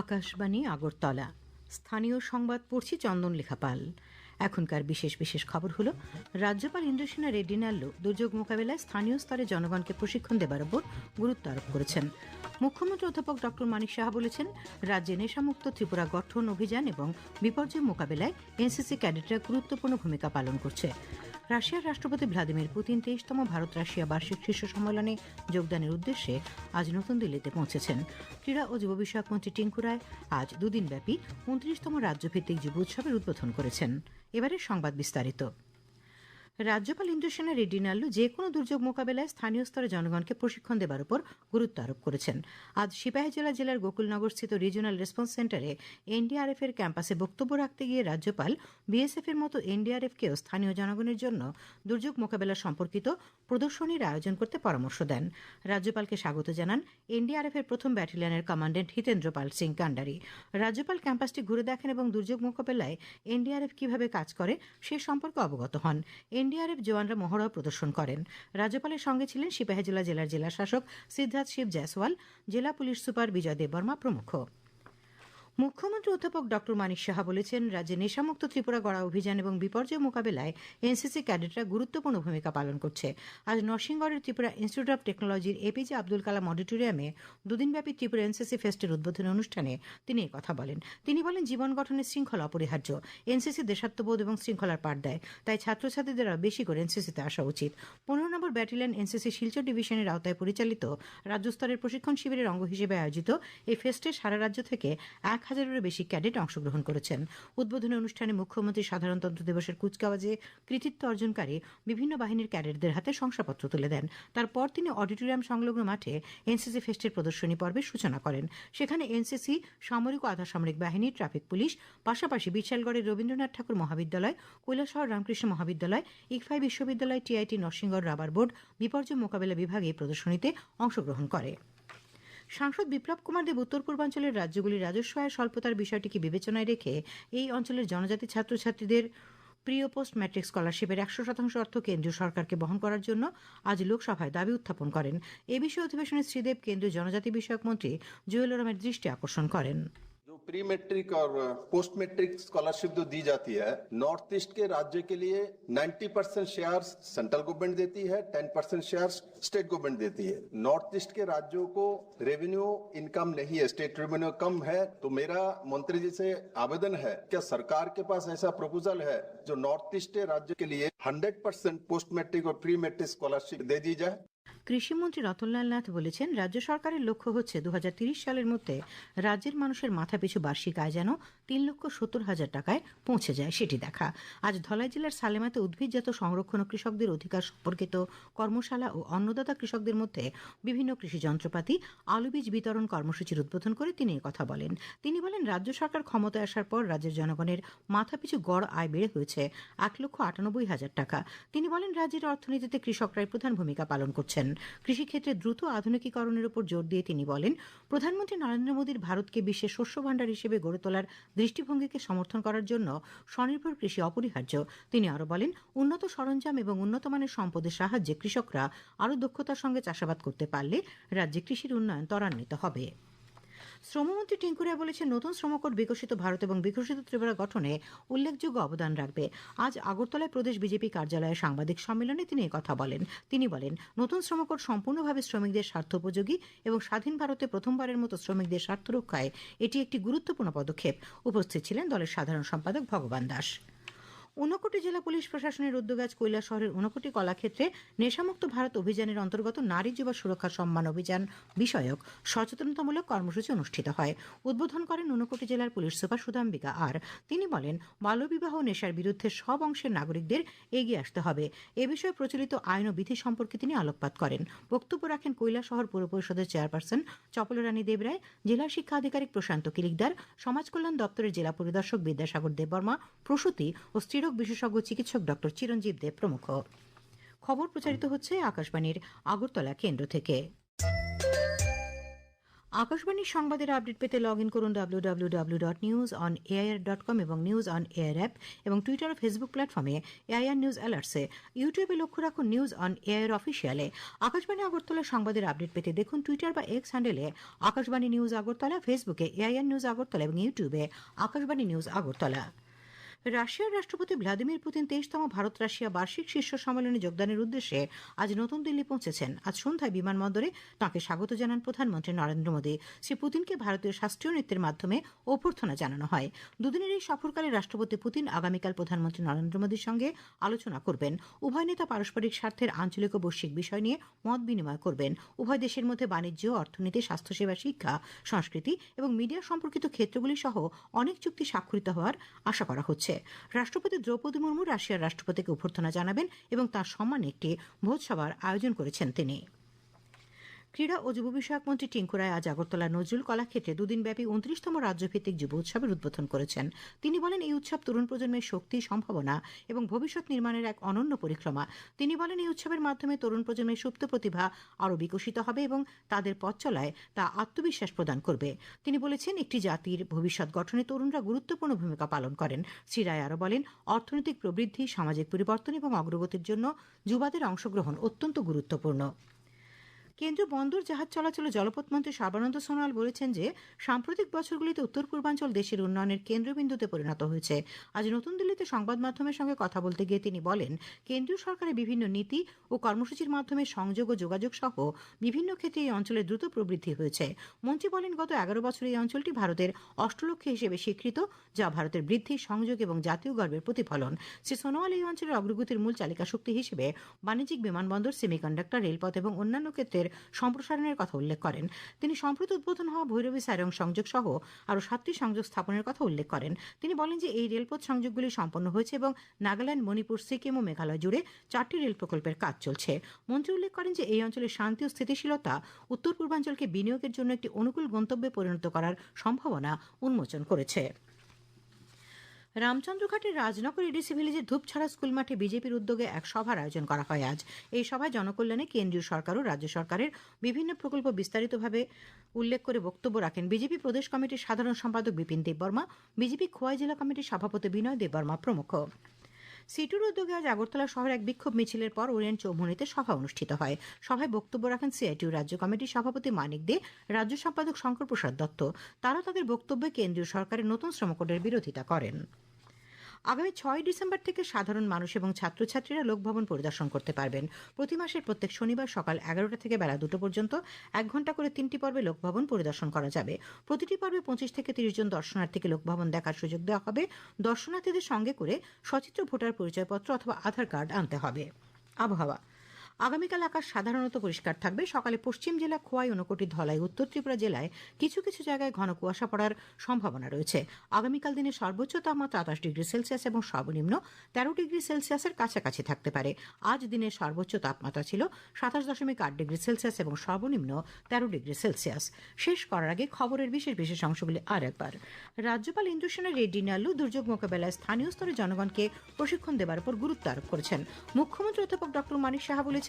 আকাশবাণী আগরতলা স্থানীয় সংবাদ পড়ছি চন্দন লেখাপাল। এখনকার বিশেষ বিশেষ খবর হলো, রাজ্যপাল ইন্দ্রসেনা রেড্ডি নাল্লু দুর্যোগ মোকাবেলায় স্থানীয় স্তরে জনগণকে প্রশিক্ষণ দেবার উপর গুরুত্ব আরোপ করেছেন। মুখ্যমন্ত্রী অধ্যাপক ড মানিক সাহা বলেছেন, রাজ্যে নেশামুক্ত ত্রিপুরা গঠন অভিযান এবং বিপর্যয় মোকাবেলায় এনসিসি ক্যাডেটরা গুরুত্বপূর্ণ ভূমিকা পালন করছে। রাশিয়ার রাষ্ট্রপতি ভ্লাদিমির পুতিন 23তম ভারত রাশিয়া বার্ষিক শীর্ষ সম্মেলনে যোগদানের উদ্দেশ্যে আজ নতুন দিল্লিতে পৌঁছেছেন। ক্রীড়া ও যুব বিষয়ক মন্ত্রী টিঙ্কু রায় আজ দুদিনব্যাপী 29তম রাজ্যভিত্তিক যুব উৎসবের উদ্বোধন করেছেন। এবারে সংবাদ বিস্তারিত। রাজ্যপাল ইন্দ্রসেনা রেড্ডি নাল্লু যে কোনো দুর্যোগ মোকাবেলায় স্থানীয় স্তরে জনগণকে প্রশিক্ষণ দেবার উপর গুরুত্ব আরোপ করেছেন। আজ সিপাহীজলা জেলার গোকুলনগর স্থিত রিজিওনাল রেসপন্স সেন্টারে এনডিআরএফ এর ক্যাম্পাসে বক্তব্য রাখতে গিয়ে রাজ্যপাল বিএসএফ এর মতো এনডিআরএফকেও স্থানীয় জনগণের জন্য দুর্যোগ মোকাবেলা সম্পর্কিত প্রদর্শনীর আয়োজন করতে পরামর্শ দেন। রাজ্যপালকে স্বাগত জানান এনডিআরএফ এর প্রথম ব্যাটালিয়নের কমান্ড্যান্ট হিতেন্দ্র পাল সিং কান্ডারি। রাজ্যপাল ক্যাম্পাসটি ঘুরে দেখেন এবং দুর্যোগ মোকাবেলায় এনডিআরএফ কিভাবে কাজ করে সে সম্পর্কে অবগত হন। এনডিআরএফ জওয়ানরা মহড়া প্রদর্শন করেন। রাজ্যপালের সঙ্গে ছিলেন সিপাহীজলা জেলার জেলা শাসক সিদ্ধার্থ শিব জয়সওয়াল, জেলা পুলিশ সুপার বিজয় দেববর্মা প্রমুখ। মুখ্যমন্ত্রী অধ্যাপক ড মানিক সাহা বলেছেন, রাজ্যে নেশামুক্ত ত্রিপুরা গড়া অভিযান এবং বিপর্যয় মোকাবেলায় এনসিসি ক্যাডেটরা গুরুত্বপূর্ণ ভূমিকা পালন করছে। আজ নরসিংগড়ের ত্রিপুরা ইনস্টিটিউট অব টেকনোলজির এপিজে আব্দুল কালাম অডিটোরিয়ামে দুদিনব্যাপী ত্রিপুরা এনসিসি ফেস্টের উদ্বোধনী অনুষ্ঠানে তিনি কথা বলেন। তিনি বলেন, জীবন গঠনের শৃঙ্খলা অপরিহার্য। এনসিসি দেশাত্মবোধ এবং শৃঙ্খলার পাঠ দেয়, তাই ছাত্রছাত্রীদের আরও বেশি করে এনসিসিতে আসা উচিত। 15 নম্বর ব্যাটালিয়ন এনসিসি শিলচর ডিভিশনের আওতায় পরিচালিত রাজ্যস্তরের প্রশিক্ষণ শিবিরের অঙ্গ হিসেবে আয়োজিত এই ফেস্টে সারা রাজ্য থেকে 1000-এরও বেশি ক্যাডেট অংশগ্রহণ করেছেন। উদ্বোধনী অনুষ্ঠানে মুখ্যমন্ত্রী সাধারণতন্ত্র দিবসের কুচকাওয়াজে কৃতিত্ব অর্জনকারী বিভিন্ন বাহিনীর ক্যাডেটদের হাতে শংসাপত্র তুলে দেন। তারপর তিনি অডিটোরিয়াম সংলগ্ন মাঠে এনসিসি ফেস্টের প্রদর্শনী পর্বের সূচনা করেন। সেখানে এনসিসি, সামরিক ও আধা সামরিক বাহিনী, ট্রাফিক পুলিশ, পাশাপাশি বিশালগড়ের রবীন্দ্রনাথ ঠাকুর মহাবিদ্যালয়, কৈলাসহর রামকৃষ্ণ মহাবিদ্যালয়, ইকফাই বিশ্ববিদ্যালয়, টিআইটি নরসিংগড় রাবার বোর্ড বিপর্যয় মোকাবেলা বিভাগে এই প্রদর্শনীতে অংশগ্রহণ করে। সাংসদ বিপ্লব কুমার দেব উত্তর পূর্বাঞ্চলের রাজ্যগুলির রাজস্ব আয়ের স্বল্পতার বিষয়টিকে বিবেচনায় রেখে এই অঞ্চলের জনজাতি ছাত্রছাত্রীদের প্রিয় পোস্ট ম্যাট্রিক স্কলারশিপের 100% অর্থ কেন্দ্রীয় সরকারকে বহন করার জন্য আজ লোকসভায় দাবি উত্থাপন করেন। এ বিষয়ে অধিবেশনে শ্রীদেব কেন্দ্রীয় জনজাতি বিষয়ক মন্ত্রী জুয়েল ওরামের দৃষ্টি আকর্ষণ করেন। जो प्री मैट्रिक और पोस्ट मैट्रिक स्कॉलरशिप जो दी जाती है, नॉर्थ ईस्ट के राज्य के लिए 90% शेयर सेंट्रल गवर्नमेंट देती है, 10% शेयर स्टेट गवर्नमेंट देती है। नॉर्थ ईस्ट के राज्यों को रेवेन्यू इनकम नहीं है, स्टेट रेवेन्यू कम है। तो मेरा मंत्री जी से आवेदन है, क्या सरकार के पास ऐसा प्रपोजल है जो नॉर्थ ईस्ट के राज्य के लिए 100% पोस्ट मैट्रिक और प्री मैट्रिक स्कॉलरशिप दे दी जाए। কৃষিমন্ত্রী রতনলাল নাথ বলেছেন, রাজ্য সরকারের লক্ষ্য হচ্ছে 2030 সালের মধ্যে রাজ্যের মানুষের মাথাপিছু বার্ষিক আয় যেন 3,70,000 টাকায় পৌঁছে যায় সেটি দেখা। আজ ধলাই জেলার সালেমাতে উদ্ভিদজাত সংরক্ষণ ও কৃষকদের অধিকার সম্পর্কিত কর্মশালা ও অন্নদাতা কৃষকদের মধ্যে বিভিন্ন কৃষি যন্ত্রপাতি, আলু বীজ বিতরণ কর্মসূচির উদ্বোধন করে তিনি কথা বলেন। তিনি বলেন, রাজ্য সরকার ক্ষমতায় আসার পর রাজ্যের জনগণের মাথাপিছু গড় আয় বেড়ে হয়েছে 1,98,000 টাকা। তিনি বলেন, রাজ্যের অর্থনীতিতে কৃষকরাই প্রধান ভূমিকা পালন করছেন। কৃষিক্ষেত্রে দ্রুত আধুনিকীকরণের উপর জোর দিয়ে তিনি বলেন, প্রধানমন্ত্রী নরেন্দ্র মোদীর ভারতকে বিশ্বের শস্য ভাণ্ডার হিসেবে গড়ে তোলার দৃষ্টিভঙ্গিকে সমর্থন করার জন্য স্বনির্ভর কৃষি অপরিহার্য। তিনি আরও বলেন, উন্নত সরঞ্জাম এবং উন্নত মানের সম্পদের সাহায্যে কৃষকরা আরও দক্ষতার সঙ্গে চাষাবাদ করতে পারলে রাজ্যে কৃষির উন্নয়ন ত্বরান্বিত হবে। শ্রমমন্ত্রী টিঙ্কু রায় বলেছেন, নতুন শ্রমকোড বিকশিত ভারত এবং বিকশিত ত্রিপুরা গঠনে উল্লেখযোগ্য অবদান রাখবে। আজ আগরতলায় প্রদেশ বিজেপি কার্যালয়ে সাংবাদিক সম্মেলনে তিনি কথা বলেন। তিনি বলেন, নতুন শ্রমকোড সম্পূর্ণভাবে শ্রমিকদের স্বার্থোপযোগী এবং স্বাধীন ভারতে প্রথমবারের মতো শ্রমিকদের স্বার্থ রক্ষায় এটি একটি গুরুত্বপূর্ণ পদক্ষেপ। উপস্থিত ছিলেন দলের সাধারণ সম্পাদক ভগবান দাস। ঊনকোটি জেলা পুলিশ প্রশাসনের উদ্যোগে আজ কৈলাসহরের ঊনকোটি কলাক্ষেত্রে নেশামুক্ত ভারত অভিযানের অন্তর্গত নারী যুব সুরক্ষা সম্মান অভিযান বিষয়ক সচেতনতামূলক কর্মসূচি অনুষ্ঠিত হয়। উদ্বোধন করেন ঊনকোটি জেলার পুলিশ সুপার সুধাম্বিকা আর। তিনি বলেন, বাল্যবিবাহ ও নেশার বিরুদ্ধে সব অংশের নাগরিকদের এগিয়ে আসতে হবে। এ বিষয়ে প্রচলিত আইন ও বিধি সম্পর্কে তিনি আলোকপাত করেন। বক্তব্য রাখেন কৈলাসহর পৌর পরিষদের চেয়ারপারসন চপলরানী দেবরায়, জেলা শিক্ষা আধিকারিক প্রশান্ত কিলিকদার, সমাজ কল্যাণ দপ্তরের জেলা পরিদর্শক বিদ্যাসাগর দেববর্মা, প্রসূতি ও স্ত্রীরোগ বিশেষজ্ঞ চিকিৎসক ডক্টর চিরঞ্জীব দেব প্রমুখ। খবর প্রচারিত হচ্ছে আকাশবাণীর আগরতলা কেন্দ্র থেকে। আকাশবাণীর সংবাদের আপডেট পেতে লগ ইন করুন www.newsonair.com এবং নিউজ অন এয়ার অ্যাপ এবং টুইটার ও ফেসবুক প্ল্যাটফর্মে এআইআর নিউজ অ্যালার্টসে। ইউটিউবে লক্ষ্য রাখুন নিউজ অন এয়ার অফিসিয়ালে। আকাশবাণী আগরতলা সংবাদের আপডেট পেতে দেখুন টুইটার বা এক্স হ্যান্ডেলে আকাশবাণী নিউজ আগরতলা, ফেসবুকে এআইআর নিউজ আগরতলা এবং ইউটিউবে আকাশবাণী নিউজ আগরতলা। রাশিয়ার রাষ্ট্রপতি ভ্লাদিমির পুতিন 23তম ভারত রাশিয়া বার্ষিক শীর্ষ সম্মেলনে যোগদানের উদ্দেশ্যে আজ নতুন দিল্লি পৌঁছেছেন। আজ সন্ধ্যায় বিমানবন্দরে তাঁকে স্বাগত জানান প্রধানমন্ত্রী নরেন্দ্র মোদী। শ্রী পুতিনকে ভারতীয় শাস্ত্রীয় নৃত্যের মাধ্যমে অভ্যর্থনা জানানো হয়। দুদিনের এই সফরকালে রাষ্ট্রপতি পুতিন আগামীকাল প্রধানমন্ত্রী নরেন্দ্র মোদীর সঙ্গে আলোচনা করবেন। উভয় নেতা পারস্পরিক স্বার্থের আঞ্চলিক ও বৈশ্বিক বিষয় নিয়ে মত বিনিময় করবেন। উভয় দেশের মধ্যে বাণিজ্য, অর্থনীতি, স্বাস্থ্যসেবা, শিক্ষা, সংস্কৃতি এবং মিডিয়া সম্পর্কিত ক্ষেত্রগুলি সহ অনেক চুক্তি স্বাক্ষরিত হওয়ার আশা করা হচ্ছে। রাষ্ট্রপতি দ্রৌপদী মুর্মু রাশিয়ার রাষ্ট্রপতিকে অভ্যর্থনা জানাবেন এবং তাঁর সম্মানে একটি ভোজসভার আয়োজন করেছেন তিনি। ক্রীড়া ও যুব বিষয়ক মন্ত্রী টিঙ্কু রায় আজ আগরতলা নজরুল কলাক্ষেত্রে দুদিনব্যাপী 29তম রাজ্যভিত্তিক যুব উৎসবের উদ্বোধন করেছেন। তিনি বলেন, এই উৎসব তরুণ প্রজন্মের শক্তি, সম্ভাবনা এবং ভবিষ্যৎ নির্মাণের এক অনন্য পরিক্রমা। তিনি বলেন, এই উৎসবের মাধ্যমে তরুণ প্রজন্মের সুপ্ত প্রতিভা আরও বিকশিত হবে এবং তাদের পথ চলায় তা আত্মবিশ্বাস প্রদান করবে। তিনি বলেছেন, একটি জাতির ভবিষ্যৎ গঠনে তরুণরা গুরুত্বপূর্ণ ভূমিকা পালন করেন। শ্রী রায় আরও বলেন, অর্থনৈতিক প্রবৃদ্ধি, সামাজিক পরিবর্তন এবং অগ্রগতির জন্য যুবাদের অংশগ্রহণ অত্যন্ত গুরুত্বপূর্ণ। কেন্দ্রীয় বন্দর জাহাজ চলাচল ও জলপথ মন্ত্রী সর্বানন্দ সোনোয়াল বলেছেন যে সাম্প্রতিক বছরগুলিতে উত্তর পূর্বাঞ্চল দেশের উন্নয়নের কেন্দ্রবিন্দুতে পরিণত হয়েছে। আজ নতুন দিল্লিতে সংবাদ মাধ্যমের সঙ্গে কথা বলতে গিয়ে তিনি বলেন, কেন্দ্রীয় সরকারের বিভিন্ন নীতি ও কর্মসূচির মাধ্যমে সংযোগ ও যোগাযোগ সহ বিভিন্ন ক্ষেত্রে এই অঞ্চলের দ্রুত প্রবৃদ্ধি হয়েছে। মন্ত্রী বলেন, গত 11 বছরে এই অঞ্চলটি ভারতের অষ্টলক্ষ্যে হিসেবে স্বীকৃত, যা ভারতের বৃদ্ধি, সংযোগ এবং জাতীয় গর্বের প্রতিফলন। শ্রী সোনোয়াল এই অঞ্চলের অগ্রগতির মূল চালিকা শক্তি হিসেবে বাণিজ্যিক বিমানবন্দর, সেমিকন্ডাক্টর, রেলপথ এবং অন্যান্য ক্ষেত্রের সম্প্রসারণের কথা উল্লেখ করেন। তিনি সম্প্রতি উদ্বোধন হওয়া ভৈরবী সারং সংযোগ সহ আরও 7টি সংযোগ স্থাপনের কথা উল্লেখ করেন। তিনি বলেন যে এই রেলপথ সংযোগগুলি সম্পন্ন হয়েছে এবং নাগাল্যান্ড, মণিপুর, সিকিম ও মেঘালয় জুড়ে 4টি রেল প্রকল্পের কাজ চলছে। মন্ত্রী উল্লেখ করেন যে এই অঞ্চলের শান্তি ও স্থিতিশীলতা উত্তর পূর্বাঞ্চলকে বিনিয়োগের জন্য একটি অনুকূল গন্তব্যে পরিণত করার সম্ভাবনা উন্মোচন করেছে। রামচন্দ্রঘাটের রাজনগর এডিসি ভিলেজের ধূপছাড়া স্কুল মাঠে বিজেপির উদ্যোগে এক সভার আয়োজন করা হয় আজ। এই সভায় জনকল্যাণে কেন্দ্রীয় সরকার ও রাজ্য সরকারের বিভিন্ন প্রকল্প বিস্তারিতভাবে উল্লেখ করে বক্তব্য রাখেন বিজেপি প্রদেশ কমিটির সাধারণ সম্পাদক বিপিন দেববর্মা, বিজেপি খোয়াই জেলা কমিটির সভাপতি বিনয় দেববর্মা প্রমুখ। সিটুর উদ্যোগে আজ আগরতলা শহরে এক বিক্ষোভ মিছিলের পর ওরিয়েন্ট চৌমুহনীতে সভা অনুষ্ঠিত হয়। সভায় বক্তব্য রাখেন সিআইটিউ রাজ্য কমিটির সভাপতি মানিক দে, রাজ্য সম্পাদক শঙ্কর প্রসাদ দত্ত। তারা তাদের বক্তব্যে কেন্দ্রীয় সরকারের নতুন শ্রমকোডের বিরোধিতা করেন। আগামী 6 ডিসেম্বর থেকে সাধারণ মানুষ এবং ছাত্রছাত্রীরা লোকভবন পরিদর্শন করতে পারবেন। প্রতি মাসের প্রত্যেক শনিবার সকাল 11টা থেকে বেলা 2টো পর্যন্ত 1 ঘণ্টা করে 3টি পর্বে লোকভবন পরিদর্শন করা যাবে। প্রতিটি পর্বে 25 থেকে 30 জন দর্শনার্থীকে লোকভবন দেখার সুযোগ দেওয়া হবে। দর্শনার্থীদের সঙ্গে করে সচিত্র ভোটার পরিচয়পত্র অথবা আধার কার্ড আনতে হবে। আবহাওয়া, আগামীকাল আকাশ সাধারণত পরিষ্কার থাকবে। সকালে পশ্চিম জেলা খোয়াই, ঊনকোটি, ধলাই, উত্তর ত্রিপুরা জেলায় কিছু কিছু জায়গায় ঘন কুয়াশা পড়ার সম্ভাবনা রয়েছে। আগামীকাল দিনের সর্বোচ্চ তাপমাত্রা 28 ডিগ্রি সেলসিয়াস এবং সর্বনিম্ন 13 ডিগ্রি সেলসিয়াসের কাছাকাছি থাকতে পারে। আজ দিনের সর্বোচ্চ তাপমাত্রা ছিল 27.8 ডিগ্রি সেলসিয়াস এবং সর্বনিম্ন 13 ডিগ্রি সেলসিয়াস। শেষ করার আগে খবরের বিশেষ বিশেষ অংশগুলি আর একবার। রাজ্যপাল ইন্দ্রসেনা রেড্ডি নাল্লু দুর্যোগ মোকাবেলায় স্থানীয় স্তরে জনগণকে প্রশিক্ষণ দেওয়ার উপর গুরুত্ব আরোপ করেছেন। মুখ্যমন্ত্রী অধ্যাপক ডক্টর মানিক সাহা বলেছেন,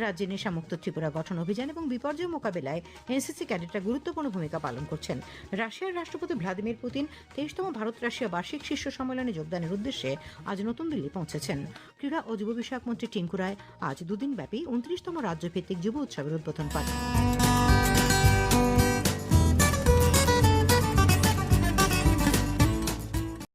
রাজ্যে নেশামুক্ত ত্রিপুরা গঠন অভিযান এবং বিপর্যয় মোকাবেলায় এনসিসি ক্যাডেটরা গুরুত্বপূর্ণ ভূমিকা পালন করছেন। রাশিয়ার রাষ্ট্রপতি ভ্লাদিমির পুতিন 23তম ভারত রাশিয়া বার্ষিক শীর্ষ সম্মেলনে যোগদানের উদ্দেশ্যে আজ নতুন দিল্লি পৌঁছেছেন। ক্রীড়া ও যুব বিষয়ক মন্ত্রী টিঙ্কু রায় আজ দুদিনব্যাপী 29তম রাজ্যভিত্তিক যুব উৎসবের উদ্বোধন করেন।